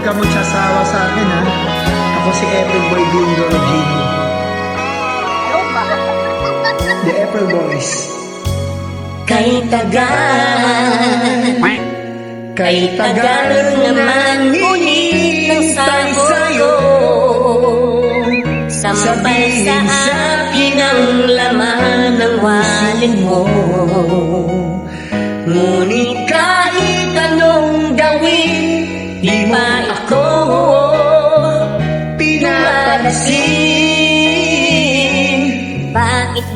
Huwag ka magsasawa sa akin, ha? Ako si April Boy Bindor Gino. The April Boys. Kay tagal naman ulit ang sa'yo. Sampay sa akin ang laman ng wallet mo. Ngunit kahit anong gawin, di pa ako pinapansin. Bakit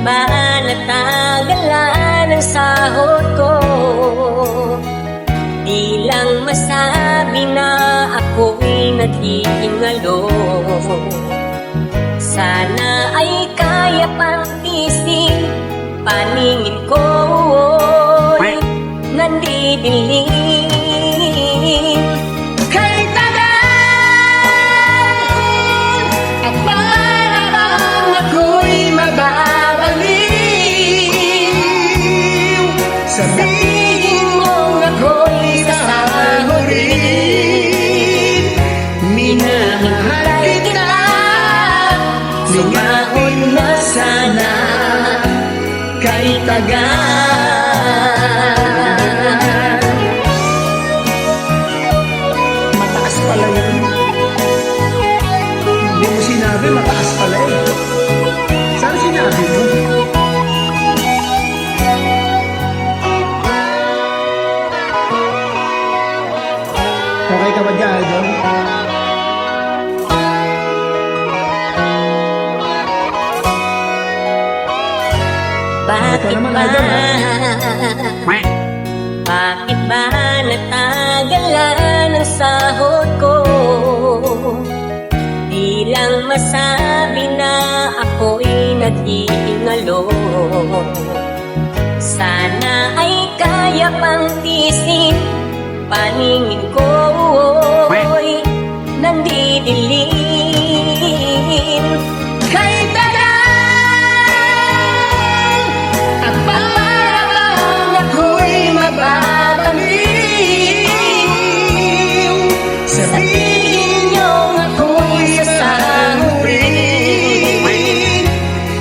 ba natagalan ang sahod ko? Di lang masabi na ako'y naghihingalo. Sana ay kaya pang tisin paningin ko'y nandidilim. Kay tagal at para bang ako'y mababaliw. Sabihin mong ako'y sasahurin. Minamahal kita, sumaon na sana. Kay tagal. Mataas pala yun. Hindi mo sinabi, mataas pala eh. Saan sinabi mo? Okay ka ba dyan, Idol? Bakit ba natagalan ang sahod ko? Di lang masabi na ako'y naghihingalo. Sana ay kaya pang tisin paningin ko'y nandidilim. Kay tagal at para bang ako'y mababaliw. Sabihin niyong ako'y sasahurin.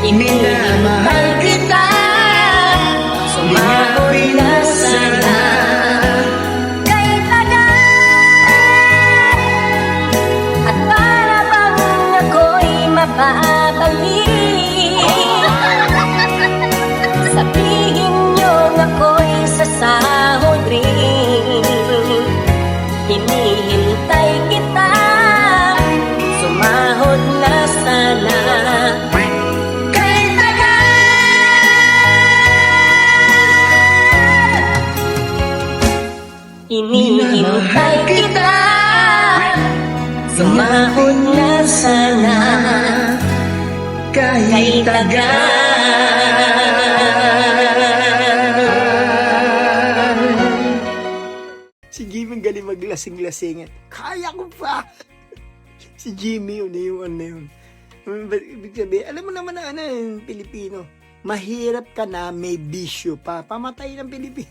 Iminamahal kita, sumahod na sana. Kay tagal at para bang ako'y mababaliw. Sabihin niyong ako'y sasahod rin. Hinihintay kita, sumahod na sana. Kay tagal, hinihintay kita, sumahod na sana. Kay tagal. Si Jimmy ang galing maglasing-lasingan. Kaya ko pa! Si Jimmy yun, yung ano yun. Ibig sabihin, alam mo naman na ano yung Pilipino. Mahirap ka na, may bisyo pa. Pamatay ng Pilipino.